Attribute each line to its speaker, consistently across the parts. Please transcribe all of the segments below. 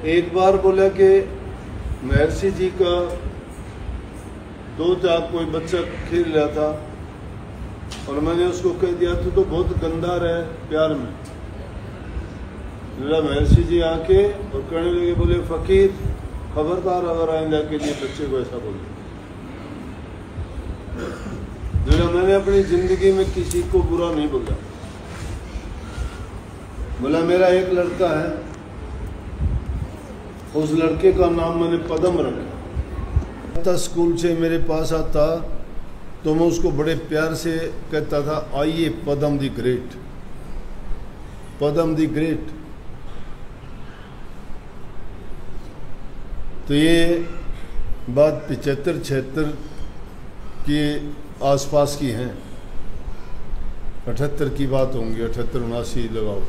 Speaker 1: एक बार बोला कि महर्षि जी का दो था, कोई बच्चा खेल रहा था और मैंने उसको कह दिया तो बहुत गंदा रहे प्यार में। मेरा महर्षि जी आके और कहने लगे, बोले फकीर खबरदार अगर आइंदा के लिए बच्चे को ऐसा बोले। मैंने अपनी जिंदगी में किसी को बुरा नहीं बोला। बोला मेरा एक लड़का है, उस लड़के का नाम मैंने पदम रखा। स्कूल से मेरे पास आता तो मैं उसको बड़े प्यार से कहता था, आइए पदम the great, Padma the great. तो ये बात 75-76 के आसपास की हैं, 78 की बात होंगी, 78-79 लगाओ।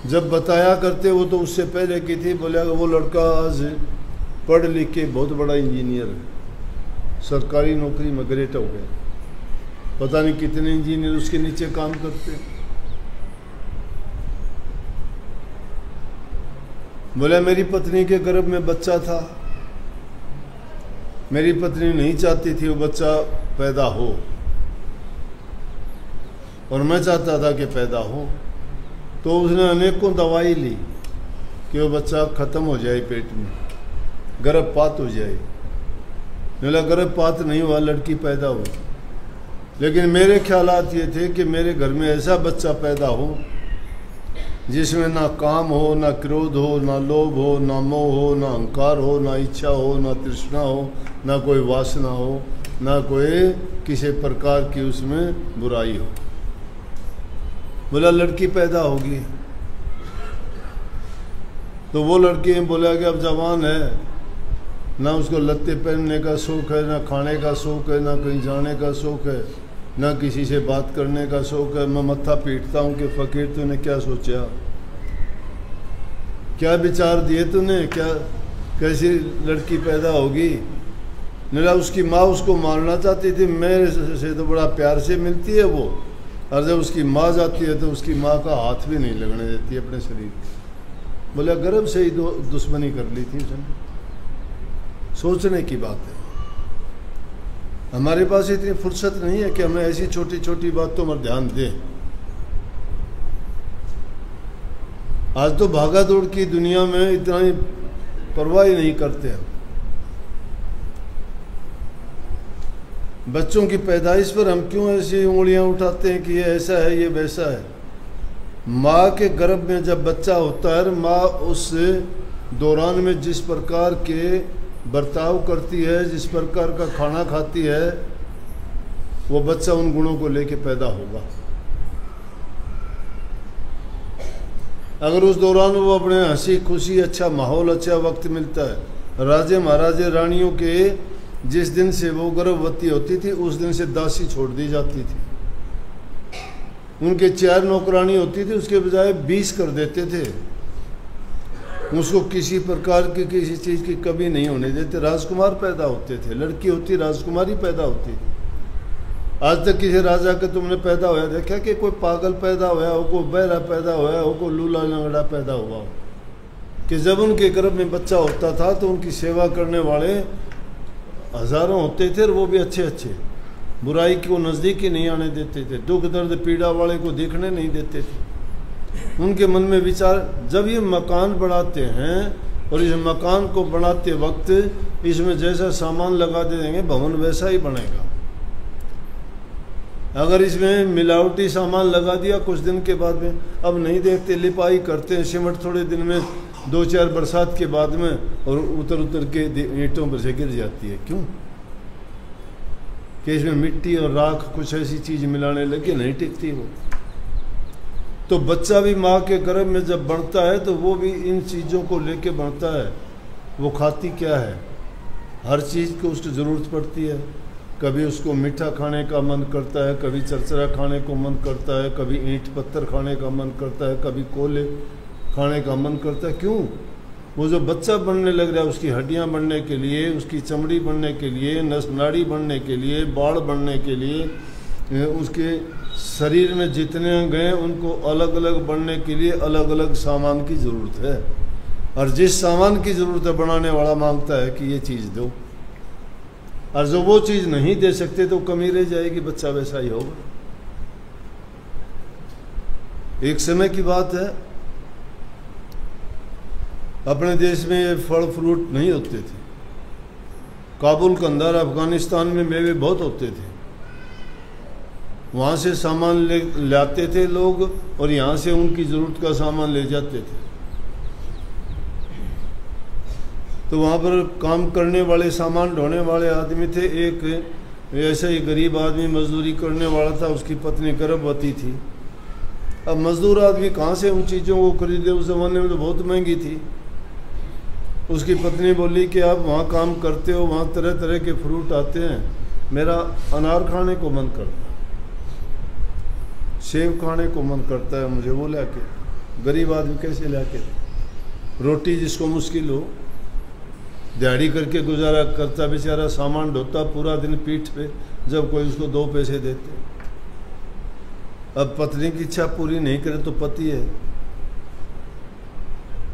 Speaker 1: जब बताया करते वो तो उससे पहले की थी। बोले वो लड़का आज पढ़ लिख के बहुत बड़ा इंजीनियर है, सरकारी नौकरी में ग्रेट हो गया। पता नहीं कितने इंजीनियर उसके नीचे काम करते। बोले मेरी पत्नी के गर्भ में बच्चा था, मेरी पत्नी नहीं चाहती थी वो बच्चा पैदा हो और मैं चाहता था कि पैदा हो। तो उसने अनेकों दवाई ली कि वो बच्चा ख़त्म हो जाए, पेट में गर्भपात हो जाए। बोला गर्भपात नहीं हुआ, लड़की पैदा हुई। लेकिन मेरे ख्यालात ये थे कि मेरे घर में ऐसा बच्चा पैदा हो जिसमें ना काम हो, ना क्रोध हो, ना लोभ हो, ना मोह हो, ना अहंकार हो, ना इच्छा हो, ना तृष्णा हो, ना कोई वासना हो, ना कोई किसी प्रकार की उसमें बुराई हो। बोला लड़की पैदा होगी। तो वो लड़की बोला कि अब जवान है, ना उसको लत्ते पहनने का शौक है, ना खाने का शौक है, ना कहीं जाने का शौक है, ना किसी से बात करने का शौक है। मैं मत्था पीटता हूँ कि फकीर तूने क्या सोचा, क्या विचार दिए तूने, क्या कैसी लड़की पैदा होगी। मेरा उसकी माँ उसको मारना चाहती थी, मेरे से तो बड़ा प्यार से मिलती है वो, और जब उसकी माँ जाती है तो उसकी माँ का हाथ भी नहीं लगने देती अपने शरीर। बोला गर्भ से ही दुश्मनी कर ली थी उसने। सोचने की बात है। हमारे पास इतनी फुर्सत नहीं है कि हमें ऐसी छोटी छोटी बातों पर ध्यान दें। आज तो भागा दौड़ की दुनिया में इतना ही परवाह ही नहीं करते हम। बच्चों की पैदाइश पर हम क्यों ऐसी उंगलियां उठाते हैं कि ये ऐसा है, ये वैसा है। माँ के गर्भ में जब बच्चा होता है, माँ उस दौरान में जिस प्रकार के बर्ताव करती है, जिस प्रकार का खाना खाती है, वो बच्चा उन गुणों को लेके पैदा होगा। अगर उस दौरान वो अपने हंसी खुशी, अच्छा माहौल, अच्छा वक्त मिलता है। राजे महाराजे रानियों के जिस दिन से वो गर्भवती होती थी उस दिन से दासी छोड़ दी जाती थी। उनके 4 नौकरानी होती थी, उसके बजाय 20 कर देते थे। उसको किसी प्रकार की किसी चीज़ की कमी नहीं होने देते। राजकुमार पैदा होते थे, लड़की होती राजकुमारी पैदा होती थी। आज तक किसी राजा के तुमने पैदा होया देखा कि कोई पागल पैदा होया हो, कोई बहरा पैदा होया हो, कोई लूला लंगड़ा पैदा हुआ हो? कि जब उनके गर्भ में बच्चा होता था तो उनकी सेवा करने वाले हजारों होते थे, और वो भी अच्छे अच्छे, बुराई को नज़दीक ही नहीं आने देते थे, दुख दर्द पीड़ा वाले को देखने नहीं देते थे। उनके मन में विचार, जब ये मकान बनाते हैं और इस मकान को बनाते वक्त इसमें जैसा सामान लगा देंगे भवन वैसा ही बनेगा। अगर इसमें मिलावटी सामान लगा दिया कुछ दिन के बाद में, अब नहीं देखते, लिपाई करते हैं, सीमेंट थोड़े दिन में 2-4 बरसात के बाद में और उतर उतर के ईंटों पर से गिर जाती है। क्यों? कि इसमें मिट्टी और राख कुछ ऐसी चीज़ मिलाने लगे, नहीं टिकती वो। तो बच्चा भी माँ के गर्भ में जब बढ़ता है तो वो भी इन चीज़ों को लेके बढ़ता है। वो खाती क्या है, हर चीज़ को उसकी ज़रूरत पड़ती है। कभी उसको मीठा खाने का मन करता है, कभी चरचरा खाने को मन करता है, कभी ईंट पत्थर खाने का मन करता है, कभी कोले खाने का मन करता है। क्यों? वो जो बच्चा बनने लग रहा है उसकी हड्डियां बढ़ने के लिए, उसकी चमड़ी बढ़ने के लिए, नस नाड़ी बढ़ने के लिए, बाढ़ बढ़ने के लिए, उसके शरीर में जितने अंग हैं उनको अलग अलग बढ़ने के लिए अलग अलग सामान की ज़रूरत है। और जिस सामान की ज़रूरत है बनाने वाला मांगता है कि ये चीज़ दो, और जो वो चीज़ नहीं दे सकते तो कमी रह जाएगी, बच्चा वैसा ही होगा। एक समय की बात है, अपने देश में ये फल फ्रूट नहीं होते थे। काबुल के अंदर अफगानिस्तान में मेवे बहुत होते थे। वहाँ से सामान लाते थे लोग और यहाँ से उनकी ज़रूरत का सामान ले जाते थे। तो वहाँ पर काम करने वाले, सामान ढोने वाले आदमी थे। एक ऐसा ही गरीब आदमी मजदूरी करने वाला था, उसकी पत्नी गर्भवती थी। अब मजदूर आदमी कहाँ से उन चीज़ों को खरीदे, उस ज़माने में तो बहुत महंगी थी। उसकी पत्नी बोली कि आप वहाँ काम करते हो, वहाँ तरह तरह के फ्रूट आते हैं, मेरा अनार खाने को मन करता है, सेब खाने को मन करता है, मुझे वो ला के। गरीब आदमी कैसे ला के, रोटी जिसको मुश्किल हो, दिहाड़ी करके गुजारा करता बेचारा, सामान ढोता पूरा दिन पीठ पे, जब कोई उसको 2 पैसे देते। अब पत्नी की इच्छा पूरी नहीं करे तो पति है,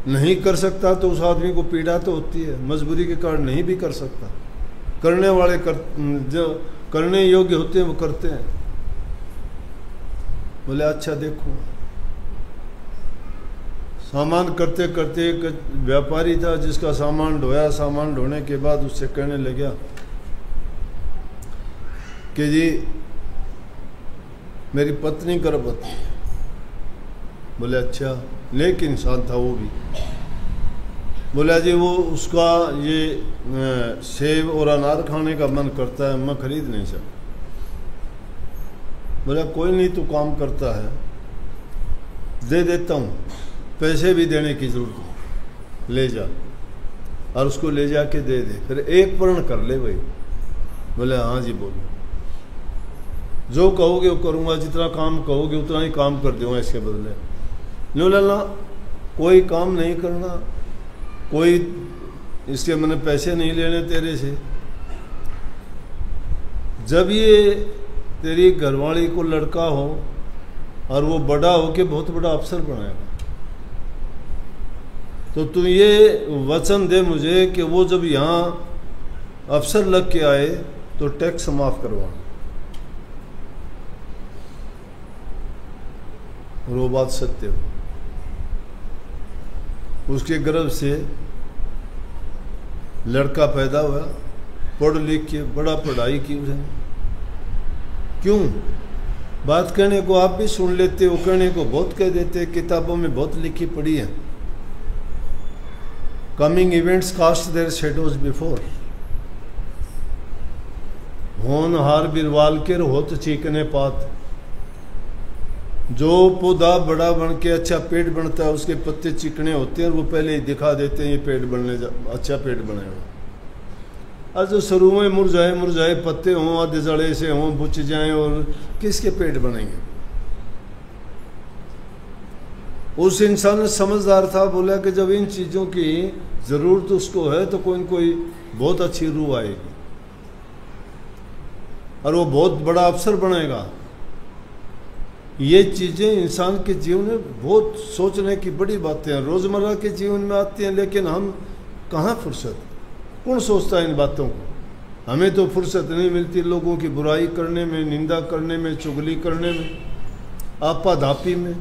Speaker 1: नहीं कर सकता तो उस आदमी को पीड़ा तो होती है, मजबूरी के कारण नहीं भी कर सकता। करने वाले जो करने योग्य होते हैं वो करते हैं। बोले अच्छा देखो, सामान करते करते एक व्यापारी था जिसका सामान ढोया। सामान ढोने के बाद उससे कहने लगा कि जी मेरी पत्नी गर्भवती है। बोले अच्छा, नेक इंसान था वो भी। बोला जी वो उसका ये सेब और अनार खाने का मन करता है, मैं खरीद नहीं सकता। बोला कोई नहीं, तू काम करता है, दे देता हूँ, पैसे भी देने की जरूरत नहीं, ले जा। और उसको ले जा के दे दे, फिर एक पूर्ण कर ले भाई। बोले हाँ जी बोलो, जो कहोगे वो करूँगा, जितना काम कहोगे उतना ही काम कर दूँगा इसके बदले। लो लाला कोई काम नहीं करना, कोई इसके मैंने पैसे नहीं लेने तेरे से। जब ये तेरी घरवाली को लड़का हो और वो बड़ा हो के बहुत बड़ा अफसर बनाएगा, तो तू ये वचन दे मुझे कि वो जब यहाँ अफसर लग के आए तो टैक्स माफ करवा। और वो बात सत्य हो। उसके गर्भ से लड़का पैदा हुआ, पढ़ लिख के बड़ा पढ़ाई की उसने। क्यों? बात कहने को आप भी सुन लेते हो, कहने को बहुत कह देते, किताबों में बहुत लिखी पड़ी है। Coming events cast their shadows before. होनहार बिरवाल के होत चीकने पात। जो पौधा बड़ा बन के अच्छा पेड़ बनता है उसके पत्ते चिकने होते हैं और वो पहले ही दिखा देते हैं ये पेड़ बनने अच्छा पेड़ बनेगा। और जो शुरू में मुरझाए मुरझाए पत्ते हों, आधे जड़े से हों, बुझ जाएं, और किसके पेड़ बनेंगे। उस इंसान समझदार था, बोला कि जब इन चीज़ों की ज़रूरत उसको है तो कोई न कोई बहुत अच्छी रूह आएगी और वो बहुत बड़ा अफसर बनेगा। ये चीज़ें इंसान के जीवन में बहुत सोचने की बड़ी बातें हैं, रोज़मर्रा के जीवन में आती हैं, लेकिन हम कहाँ फुर्सत, कौन सोचता है इन बातों को। हमें तो फुर्सत नहीं मिलती लोगों की बुराई करने में, निंदा करने में, चुगली करने में, आपा धापी में,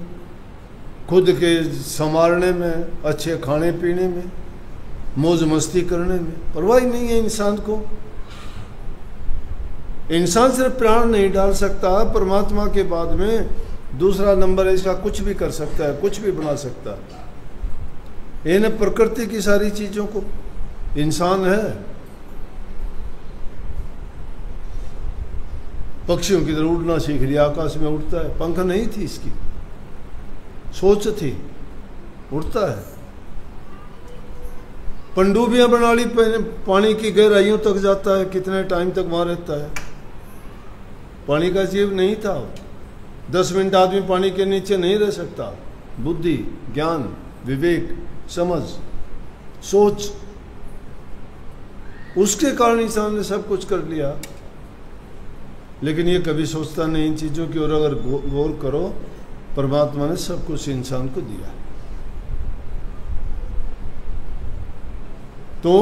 Speaker 1: खुद के संवारने में, अच्छे खाने पीने में, मौज मस्ती करने में परवाह नहीं है इंसान को। इंसान सिर्फ प्राण नहीं डाल सकता, परमात्मा के बाद में दूसरा नंबर है इसका कुछ भी कर सकता है, कुछ भी बना सकता है। इन प्रकृति की सारी चीज़ों को इंसान है। पक्षियों की तरह उड़ना सीख लिया, आकाश में उड़ता है, पंख नहीं थी इसकी, सोच थी, उड़ता है। पनडुब्बियां बना ली, पानी की गहराइयों तक जाता है, कितने टाइम तक वहां रहता है। पानी का जीव नहीं था, 10 मिनट आदमी पानी के नीचे नहीं रह सकता। बुद्धि, ज्ञान, विवेक, समझ, सोच, उसके कारण इंसान ने सब कुछ कर लिया। लेकिन ये कभी सोचता नहीं इन चीज़ों की। और अगर गौर करो, परमात्मा ने सब कुछ इंसान को दिया। तो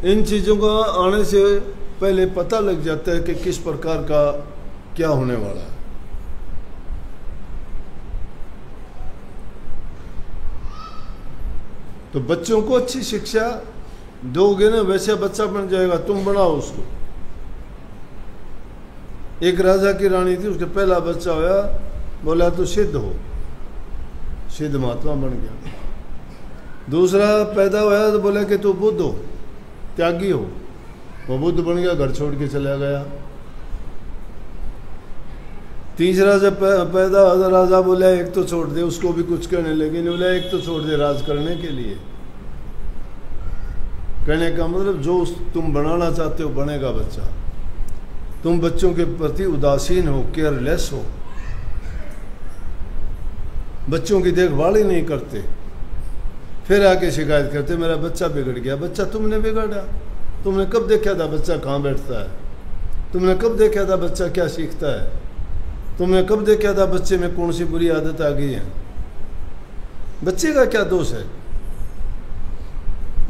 Speaker 1: इन चीज़ों का आने से पहले पता लग जाता है कि किस प्रकार का क्या होने वाला है। तो बच्चों को अच्छी शिक्षा दोगे ना, वैसे बच्चा बन जाएगा। तुम बनाओ उसको। एक राजा की रानी थी, उसके पहला बच्चा होया, बोला तो सिद्ध हो, सिद्ध महात्मा बन गया। दूसरा पैदा होया तो बोला कि तू बुद्ध हो, त्यागी हो, वो बुद्ध बन गया, घर छोड़ के चला गया। तीसरा जब पैदा हुआ, राजा बोला एक तो छोड़ दे, उसको भी कुछ कहने लगे, नहीं बोला एक तो छोड़ दे राज करने के लिए। कहने का मतलब जो तुम बनाना चाहते हो बनेगा बच्चा। तुम बच्चों के प्रति उदासीन हो, केयरलेस हो, बच्चों की देखभाल ही नहीं करते, फिर आके शिकायत करते मेरा बच्चा बिगड़ गया। बच्चा तुमने बिगाड़ा। तुमने कब देखा था बच्चा कहाँ बैठता है? तुमने कब देखा था बच्चा क्या सीखता है? तुमने कब देखा था बच्चे में कौन सी बुरी आदत आ गई है? बच्चे का क्या दोष है?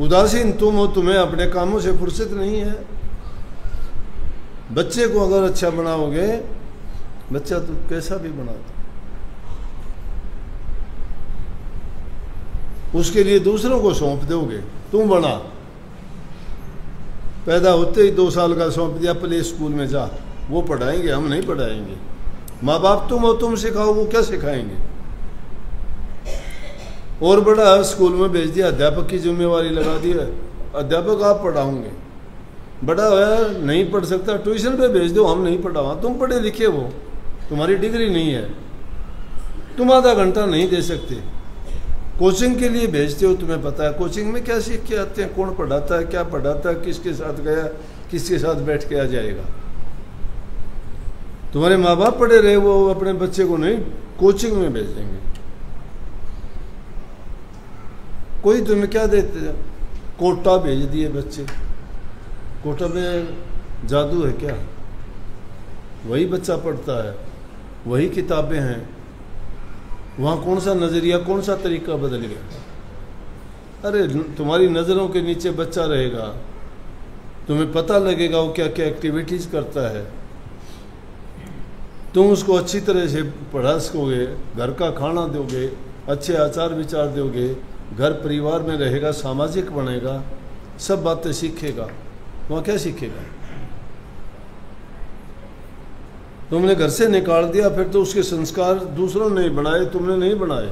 Speaker 1: उदासीन तुम हो, तुम्हें अपने कामों से फुर्सत नहीं है। बच्चे को अगर अच्छा बनाओगे, बच्चा तो कैसा भी बना दो, उसके लिए दूसरों को सौंप दोगे। तुम बना, पैदा होते ही 2 साल का सौंप दिया, प्ले स्कूल में जा, वो पढ़ाएंगे, हम नहीं पढ़ाएंगे। माँ बाप तुम हो, तुम सिखाओ, वो क्या सिखाएंगे? और बड़ा स्कूल में भेज दिया, अध्यापक की जिम्मेवारी लगा दी है, अध्यापक आप पढ़ाओगे। बड़ा है नहीं पढ़ सकता, ट्यूशन पे भेज दो, हम नहीं पढ़ावा। तुम पढ़े लिखे हो, तुम्हारी डिग्री नहीं है, तुम आधा घंटा नहीं दे सकते। कोचिंग के लिए भेजते हो, तुम्हें पता है कोचिंग में क्या सीख के आते हैं, कौन पढ़ाता है, क्या पढ़ाता है, किसके साथ गया, किसके साथ बैठ के आ जाएगा। तुम्हारे माँ बाप पढ़े रहे, वो अपने बच्चे को नहीं कोचिंग में भेजेंगे। कोई तुम्हें क्या देते हैं, कोटा भेज दिए बच्चे। कोटा में जादू है क्या? वही बच्चा पढ़ता है, वही किताबें हैं, वहाँ कौन सा नज़रिया, कौन सा तरीका बदल गया? अरे तुम्हारी नज़रों के नीचे बच्चा रहेगा, तुम्हें पता लगेगा वो क्या क्या एक्टिविटीज़ करता है। तुम उसको अच्छी तरह से पढ़ा सकोगे, घर का खाना दोगे, अच्छे आचार विचार दोगे, घर परिवार में रहेगा, सामाजिक बनेगा, सब बातें सीखेगा। वहाँ क्या सीखेगा? तुमने घर से निकाल दिया, फिर तो उसके संस्कार दूसरों ने बनाए, तुमने नहीं बनाए,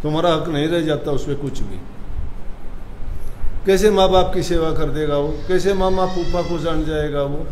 Speaker 1: तुम्हारा हक नहीं रह जाता उसमें कुछ भी। कैसे माँ बाप की सेवा कर देगा वो? कैसे मामा फूफा को जान जाएगा वो?